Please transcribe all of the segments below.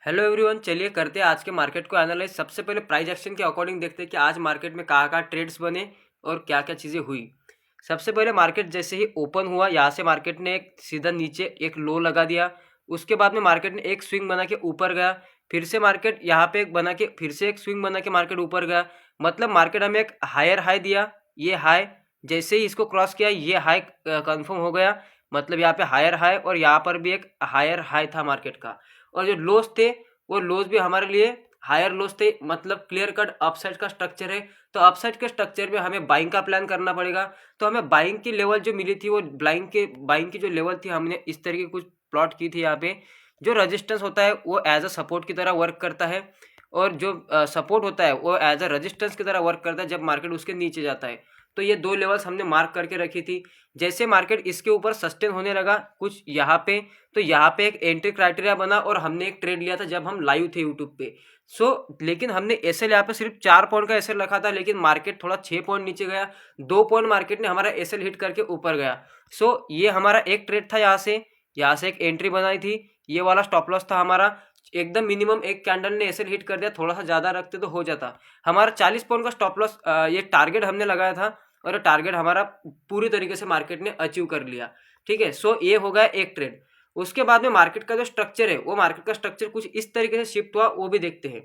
Hello everyone, चलिए करते हैं आज के मार्केट को एनालाइज। सबसे पहले प्राइस एक्शन के अकॉर्डिंग देखते हैं कि आज मार्केट में कहाँ कहाँ ट्रेड्स बने और क्या क्या चीज़ें हुई। सबसे पहले मार्केट जैसे ही ओपन हुआ, यहाँ से मार्केट ने एक सीधा नीचे एक लो लगा दिया। उसके बाद में मार्केट ने एक स्विंग बना के ऊपर गया। फिर से मार्केट यहाँ पे एक बना के फिर से एक स्विंग बना के मार्केट ऊपर गया। मतलब मार्केट हमें एक हायर हाई दिया। ये हाई जैसे ही इसको क्रॉस किया, ये हाई कंफर्म हो गया। मतलब यहाँ पे हायर हाई और यहाँ पर भी एक हायर हाई था मार्केट का। और जो लोस थे वो लोस भी हमारे लिए हायर लोस थे। मतलब क्लियर कट अपसाइड का स्ट्रक्चर है। तो अपसाइड के स्ट्रक्चर में हमें बाइंग का प्लान करना पड़ेगा। तो हमें बाइंग की लेवल जो मिली थी वो बाइंग की जो लेवल थी, हमने इस तरीके की कुछ प्लॉट की थी। यहाँ पे जो रेजिस्टेंस होता है वो एज अ सपोर्ट की तरह वर्क करता है, और जो सपोर्ट होता है वो एज अ रेजिस्टेंस की तरह वर्क करता है जब मार्केट उसके नीचे जाता है। तो ये दो लेवल्स हमने मार्क करके रखी थी। जैसे मार्केट इसके ऊपर सस्टेन होने लगा कुछ यहाँ पे, तो यहाँ पे एक एंट्री क्राइटेरिया बना और हमने एक ट्रेड लिया था जब हम लाइव थे यूट्यूब पे। लेकिन हमने एसएल यहाँ पे सिर्फ 4 पॉइंट का एसएल रखा था, लेकिन मार्केट थोड़ा 6 पॉइंट नीचे गया। 2 पॉइंट मार्केट ने हमारा एसएल हिट करके ऊपर गया। ये हमारा एक ट्रेड था। यहाँ से एक एंट्री बनाई थी। ये वाला स्टॉप लॉस था हमारा। एकदम मिनिमम एक कैंडल ने एसएल हिट कर दिया, थोड़ा सा ज़्यादा रखते तो हो जाता। हमारा 40 पॉइंट का स्टॉप लॉस, ये टारगेट हमने लगाया था, और टारगेट हमारा पूरी तरीके से मार्केट ने अचीव कर लिया। ठीक है। ये हो गया एक ट्रेड। उसके बाद में मार्केट का जो स्ट्रक्चर है, वो मार्केट का स्ट्रक्चर कुछ इस तरीके से शिफ्ट हुआ, वो भी देखते हैं।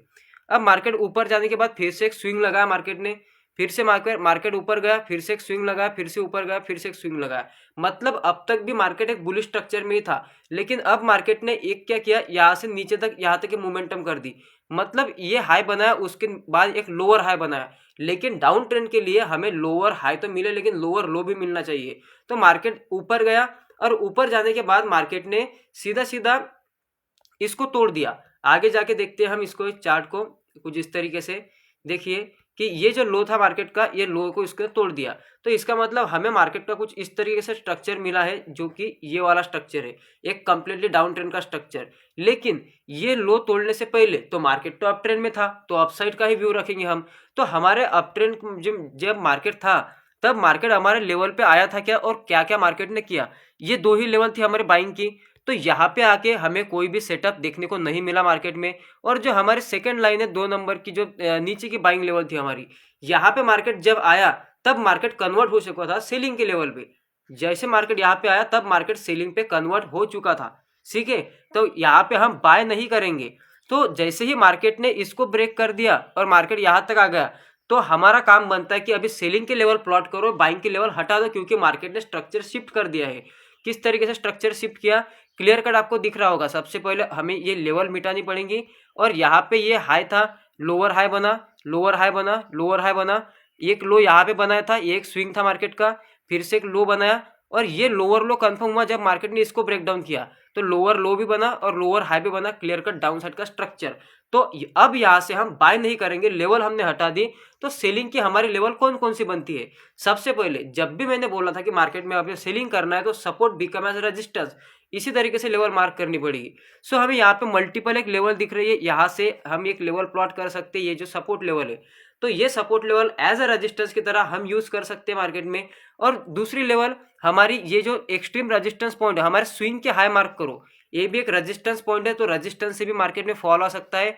अब मार्केट ऊपर जाने के बाद फिर से एक स्विंग लगाया मार्केट ने। फिर से मार्केट ऊपर गया, फिर से एक स्विंग लगाया, फिर से ऊपर गया, फिर से एक स्विंग लगाया। मतलब अब तक भी मार्केट एक बुलिश स्ट्रक्चर में ही था, लेकिन अब मार्केट ने एक क्या किया, यहाँ से नीचे तक यहाँ तक मोमेंटम कर दी। मतलब ये हाई बनाया, उसके बाद एक लोअर हाई बनाया। लेकिन डाउन ट्रेंड के लिए हमें लोअर हाई तो मिले, लेकिन लोअर लो भी मिलना चाहिए। तो मार्केट ऊपर गया, और ऊपर जाने के बाद मार्केट ने सीधा सीधा इसको तोड़ दिया। आगे जाके देखते हैं हम इसको, इस चार्ट को कुछ इस तरीके से देखिए कि ये जो लो था मार्केट का, ये लो को इसको तोड़ दिया। तो इसका मतलब हमें मार्केट का कुछ इस तरीके से स्ट्रक्चर मिला है, जो कि ये वाला स्ट्रक्चर है, एक कंप्लीटली डाउन ट्रेंड का स्ट्रक्चर। लेकिन ये लो तोड़ने से पहले तो मार्केट तो अप ट्रेंड में था, तो अपसाइड का ही व्यू रखेंगे हम। तो हमारे अप ट्रेंड जब मार्केट था, तब मार्केट हमारे लेवल पे आया था क्या, और क्या क्या मार्केट ने किया। ये दो ही लेवल थी हमारे बाइंग की। तो यहाँ पे आके हमें कोई भी सेटअप देखने को नहीं मिला मार्केट में। और जो हमारी सेकंड लाइन है 2 नंबर की, जो नीचे की बाइंग लेवल थी हमारी, यहाँ पे मार्केट जब आया तब मार्केट कन्वर्ट हो चुका था सेलिंग के लेवल पे। जैसे मार्केट यहाँ पे आया तब मार्केट सेलिंग पे कन्वर्ट हो चुका था। ठीक है। तो यहाँ पे हम बाय नहीं करेंगे। तो जैसे ही मार्केट ने इसको ब्रेक कर दिया और मार्केट यहाँ तक आ गया, तो हमारा काम बनता है कि अभी सेलिंग के लेवल प्लॉट करो, बाइंग के लेवल हटा दो, क्योंकि मार्केट ने स्ट्रक्चर शिफ्ट कर दिया है। किस तरीके से स्ट्रक्चर शिफ्ट किया, क्लियर कट आपको दिख रहा होगा। सबसे पहले हमें ये लेवल मिटानी पड़ेंगी, और यहाँ पे ये हाई था, लोअर हाई बना, लोअर हाई बना, लोअर हाई बना। एक लो यहाँ पे बनाया था, एक स्विंग था मार्केट का, फिर से एक लो बनाया, और ये लोअर लो कंफर्म हुआ जब मार्केट ने इसको ब्रेक डाउन किया। तो लोअर लो भी बना और लोअर हाई भी बना, क्लियर कट डाउन साइड का स्ट्रक्चर। तो अब यहाँ से हम बाय नहीं करेंगे, लेवल हमने हटा दी। तो सेलिंग की हमारी लेवल कौन कौन सी बनती है। सबसे पहले जब भी मैंने बोला था कि मार्केट में आपने सेलिंग करना है, तो सपोर्ट बिकम एज रेजिस्टेंस, इसी तरीके से लेवल मार्क करनी पड़ेगी। हमें यहाँ पे मल्टीपल एक लेवल दिख रही है, यहाँ से हम एक लेवल प्लॉट कर सकते हैं। ये जो सपोर्ट लेवल है, तो ये support level as a resistance की तरह हम यूज कर सकते हैं मार्केट में। और दूसरी लेवल हमारी ये जो एक्सट्रीम रेजिस्टेंस पॉइंट है, हमारे स्विंग के हाई मार्क करो, ये भी एक रेजिस्टेंस पॉइंट है। तो रेजिस्टेंस से भी मार्केट में फॉल आ सकता है।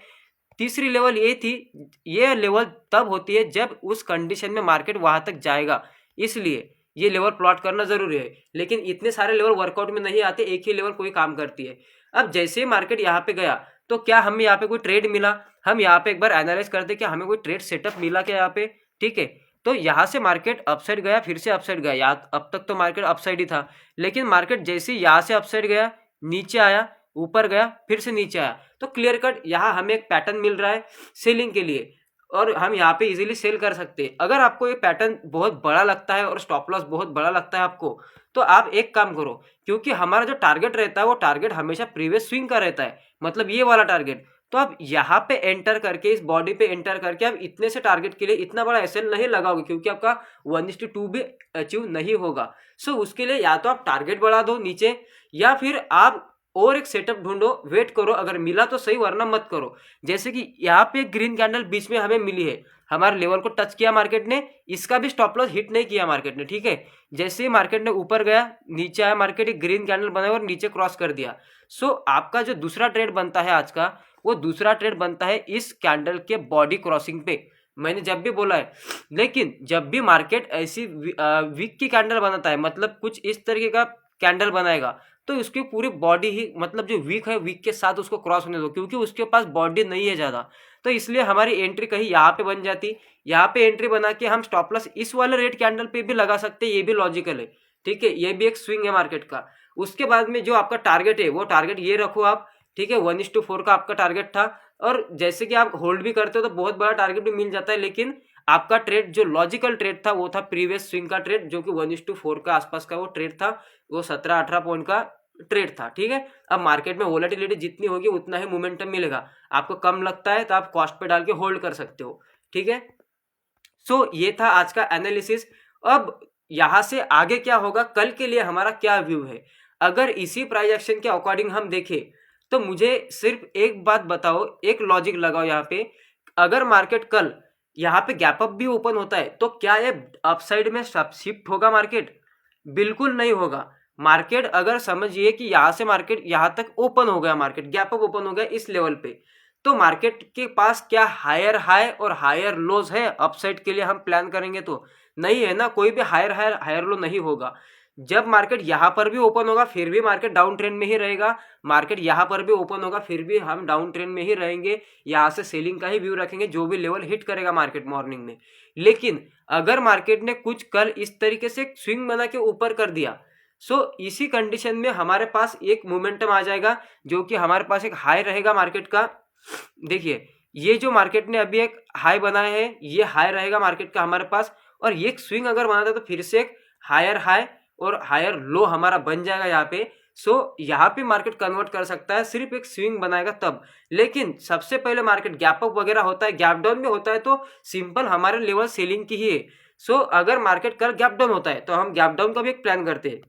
तीसरी लेवल ये थी, ये लेवल तब होती है जब उस कंडीशन में मार्केट वहां तक जाएगा, इसलिए ये लेवल प्लॉट करना जरूरी है। लेकिन इतने सारे लेवल वर्कआउट में नहीं आते, एक ही लेवल कोई काम करती है। अब जैसे ही मार्केट यहाँ पे गया, तो क्या हमें यहाँ पे कोई ट्रेड मिला, हम यहाँ पे एक बार एनालाइज करते क्या हमें कोई ट्रेड सेटअप मिला क्या यहाँ पे। ठीक है। तो यहाँ से मार्केट अपसाइड गया, फिर से अपसाइड गया। अब तक तो मार्केट अपसाइड ही था, लेकिन मार्केट जैसे ही यहाँ से अपसाइड गया, नीचे आया, ऊपर गया, फिर से नीचे आया। तो क्लियर कट यहाँ हमें एक पैटर्न मिल रहा है सेलिंग के लिए, और हम यहाँ पे इजीली सेल कर सकते हैं। अगर आपको ये पैटर्न बहुत बड़ा लगता है और स्टॉप लॉस बहुत बड़ा लगता है आपको, तो आप एक काम करो, क्योंकि हमारा जो टारगेट रहता है वो टारगेट हमेशा प्रीवियस स्विंग का रहता है, मतलब ये वाला टारगेट। तो आप यहाँ पे एंटर करके, इस बॉडी पे एंटर करके आप इतने से टारगेट के लिए इतना बड़ा एसएल नहीं लगाओगे, क्योंकि आपका 1:2 भी अचीव नहीं होगा। उसके लिए या तो आप टारगेट बढ़ा दो नीचे, या फिर आप और एक सेटअप ढूंढो, वेट करो, अगर मिला तो सही वरना मत करो। जैसे कि यहाँ पे एक ग्रीन कैंडल बीच में हमें मिली है, हमारे लेवल को टच किया मार्केट ने, इसका भी स्टॉप लॉस हिट नहीं किया मार्केट ने, ठीक है। जैसे ही मार्केट ने ऊपर गया, नीचे आया मार्केट, एक ग्रीन कैंडल बनाया और नीचे क्रॉस कर दिया। सो आपका जो दूसरा ट्रेड बनता है आज का, वो दूसरा ट्रेड बनता है इस कैंडल के बॉडी क्रॉसिंग पे। मैंने जब भी बोला है, लेकिन जब भी मार्केट ऐसी वीक की कैंडल बनाता है, मतलब कुछ इस तरीके का कैंडल बनाएगा, तो उसकी पूरी बॉडी ही, मतलब जो वीक है, वीक के साथ उसको क्रॉस होने दो, क्योंकि उसके पास बॉडी नहीं है ज़्यादा। तो इसलिए हमारी एंट्री कहीं यहाँ पे बन जाती, यहाँ पे एंट्री बना के हम स्टॉप लॉस इस वाले रेड कैंडल पे भी लगा सकते हैं, ये भी लॉजिकल है, ठीक है। ये भी एक स्विंग है मार्केट का। उसके बाद में जो आपका टारगेट है, वो टारगेट ये रखो आप, ठीक है। 1:4 का आपका टारगेट था, और जैसे कि आप होल्ड भी करते हो तो बहुत बड़ा टारगेट भी मिल जाता है, लेकिन आपका ट्रेड जो लॉजिकल ट्रेड था वो था प्रीवियस स्विंग का ट्रेड, जो कि 1:4 का आसपास का वो ट्रेड था, वो 17-18 पॉइंट का ट्रेड था, ठीक है। अब मार्केट में वोलेटिलिटी जितनी होगी उतना ही मोमेंटम मिलेगा, आपको कम लगता है तो आप कॉस्ट पे डाल के होल्ड कर सकते हो, ठीक है। सो ये था आज का एनालिसिस। अब यहाँ से आगे क्या होगा, कल के लिए हमारा क्या व्यू है। अगर इसी प्राइस एक्शन के अकॉर्डिंग हम देखें, तो मुझे सिर्फ एक बात बताओ, एक लॉजिक लगाओ यहाँ पे, अगर मार्केट कल यहाँ पे गैप अप भी ओपन होता है, तो क्या ये अपसाइड में शिफ्ट होगा मार्केट? बिल्कुल नहीं होगा। मार्केट अगर समझिए कि यहाँ से मार्केट यहाँ तक ओपन हो गया, मार्केट गैप अप ओपन हो गया इस लेवल पे, तो मार्केट के पास क्या हायर हाई और हायर लोज है अपसाइड के लिए हम प्लान करेंगे? तो नहीं है ना, कोई भी हायर हायर हायर लो नहीं होगा। जब मार्केट यहाँ पर भी ओपन होगा फिर भी मार्केट डाउन ट्रेंड में ही रहेगा, मार्केट यहाँ पर भी ओपन होगा फिर भी हम डाउन ट्रेंड में ही रहेंगे, यहाँ से सेलिंग का ही व्यू रखेंगे जो भी लेवल हिट करेगा मार्केट मॉर्निंग में। लेकिन अगर मार्केट ने कुछ कल इस तरीके से स्विंग बना के ऊपर कर दिया, सो इसी कंडीशन में हमारे पास एक मोमेंटम आ जाएगा, जो कि हमारे पास एक हाई रहेगा मार्केट का। देखिए, ये जो मार्केट ने अभी एक हाई बनाया है, ये हाई रहेगा मार्केट का हमारे पास, और ये एक स्विंग अगर बनाता है तो फिर से एक हायर हाई और हायर लो हमारा बन जाएगा यहाँ पे। सो यहाँ पे मार्केट कन्वर्ट कर सकता है, सिर्फ एक स्विंग बनाएगा तब। लेकिन सबसे पहले मार्केट गैप अप वगैरह होता है, गैप डाउन भी होता है, तो सिंपल हमारे लेवल सेलिंग की ही है। सो अगर मार्केट कल गैप डाउन होता है तो हम गैप डाउन का भी एक प्लान करते हैं।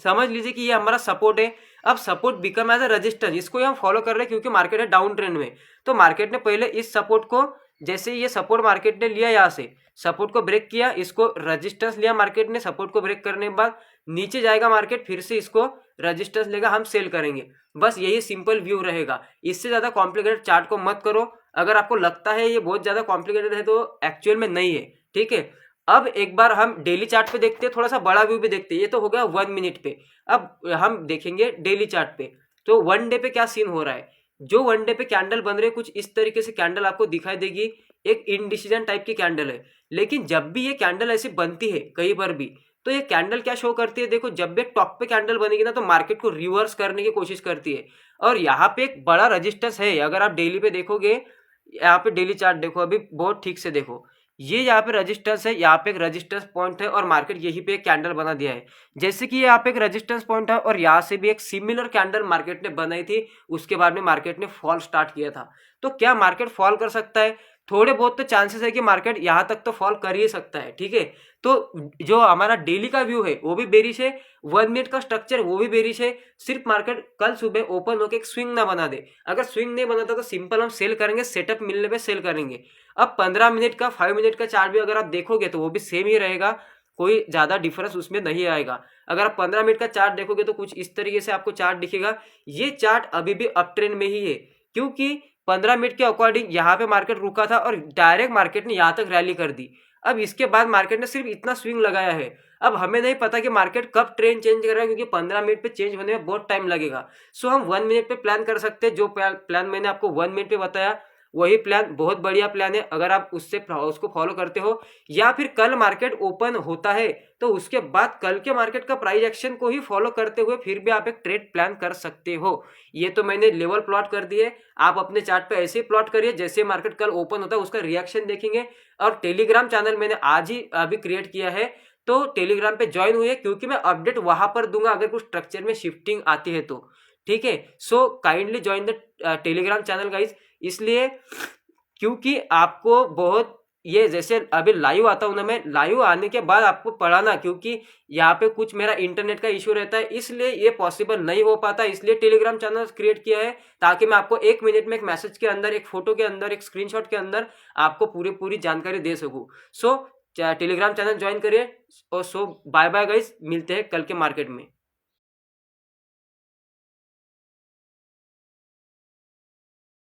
समझ लीजिए कि ये हमारा सपोर्ट है, अब support become as a resistance, इसको हम फॉलो कर रहे हैं क्योंकि मार्केट है डाउन ट्रेंड में। तो मार्केट ने पहले इस सपोर्ट को, जैसे ये सपोर्ट मार्केट ने लिया, यहाँ से सपोर्ट को ब्रेक किया, इसको रजिस्टेंस लिया मार्केट ने, सपोर्ट को ब्रेक करने के बाद नीचे जाएगा मार्केट, फिर से इसको रजिस्टेंस लेगा, हम सेल करेंगे। बस यही सिंपल व्यू रहेगा, इससे ज़्यादा कॉम्प्लिकेटेड चार्ट को मत करो। अगर आपको लगता है ये बहुत ज़्यादा कॉम्प्लिकेटेड है तो एक्चुअल में नहीं है, ठीक है। अब एक बार हम डेली चार्ट पे देखते हैं, थोड़ा सा बड़ा व्यू भी देखते हैं। ये तो हो गया 1 मिनट पे, अब हम देखेंगे डेली चार्ट पे। तो 1 डे पे क्या सीन हो रहा है, जो 1 डे पे कैंडल बन रहे कुछ इस तरीके से कैंडल आपको दिखाई देगी, एक इनडिसीजन टाइप की कैंडल है। लेकिन जब भी ये कैंडल ऐसी बनती है कई बार भी, तो ये कैंडल क्या शो करती है, देखो जब भी टॉप पे कैंडल बनेगी ना तो मार्केट को रिवर्स करने की कोशिश करती है, और यहाँ पे एक बड़ा रजिस्टेंस है। अगर आप डेली पे देखोगे, यहाँ पे डेली चार्ट देखो, अभी बहुत ठीक से देखो, ये यहाँ पे रेजिस्टेंस है, यहाँ पे एक रेजिस्टेंस पॉइंट है, और मार्केट यहीं पे एक कैंडल बना दिया है। जैसे कि यहाँ पे एक रेजिस्टेंस पॉइंट है और यहाँ से भी एक सिमिलर कैंडल मार्केट ने बनाई थी, उसके बाद में मार्केट ने फॉल स्टार्ट किया था। तो क्या मार्केट फॉल कर सकता है? थोड़े बहुत तो चांसेस है कि मार्केट यहाँ तक तो फॉल कर ही सकता है, ठीक है। तो जो हमारा डेली का व्यू है वो भी बेरिश है, 1 मिनट का स्ट्रक्चर वो भी बेरिश है। सिर्फ मार्केट कल सुबह ओपन होकर एक स्विंग ना बना दे, अगर स्विंग नहीं बनाता तो सिंपल हम सेल करेंगे, सेटअप मिलने पे सेल करेंगे। अब 15 मिनट का 5 मिनट का चार्ट भी अगर आप देखोगे तो वो भी सेम ही रहेगा, कोई ज़्यादा डिफरेंस उसमें नहीं आएगा। अगर आप 15 मिनट का चार्ट देखोगे तो कुछ इस तरीके से आपको चार्ट दिखेगा। ये चार्ट अभी भी अप ट्रेंड में ही है, क्योंकि 15 मिनट के अकॉर्डिंग यहाँ पे मार्केट रुका था और डायरेक्ट मार्केट ने यहाँ तक रैली कर दी। अब इसके बाद मार्केट ने सिर्फ इतना स्विंग लगाया है। अब हमें नहीं पता कि मार्केट कब ट्रेंड चेंज कर रहा है, क्योंकि 15 मिनट पे चेंज होने में बहुत टाइम लगेगा। सो हम 1 मिनट पे प्लान कर सकते हैं। जो प्लान मैंने आपको 1 मिनट पे बताया वही प्लान बहुत बढ़िया प्लान है, अगर आप उसको फॉलो करते हो। या फिर कल मार्केट ओपन होता है तो उसके बाद कल के मार्केट का प्राइस एक्शन को ही फॉलो करते हुए फिर भी आप एक ट्रेड प्लान कर सकते हो। ये तो मैंने लेवल प्लॉट कर दिए, आप अपने चार्ट पे ऐसे ही प्लॉट करिए जैसे मार्केट कल ओपन होता है उसका रिएक्शन देखेंगे। और टेलीग्राम चैनल मैंने आज ही अभी क्रिएट किया है, तो टेलीग्राम पे ज्वाइन हुए, क्योंकि मैं अपडेट वहां पर दूंगा अगर कुछ स्ट्रक्चर में शिफ्टिंग आती है तो, ठीक है। So kindly join the Telegram channel guys, इसलिए क्योंकि आपको बहुत ये जैसे अभी लाइव आता हूँ ना मैं, लाइव आने के बाद आपको पढ़ाना, क्योंकि यहाँ पे कुछ मेरा इंटरनेट का इशू रहता है, इसलिए ये पॉसिबल नहीं हो पाता। इसलिए टेलीग्राम चैनल क्रिएट किया है ताकि मैं आपको 1 मिनट में, एक मैसेज के अंदर, एक फोटो के अंदर, एक स्क्रीनशॉट के अंदर आपको पूरी जानकारी दे सकूँ। सो टेलीग्राम चैनल ज्वाइन करिए। और सो बाय बाय गाइस, मिलते हैं कल के मार्केट में।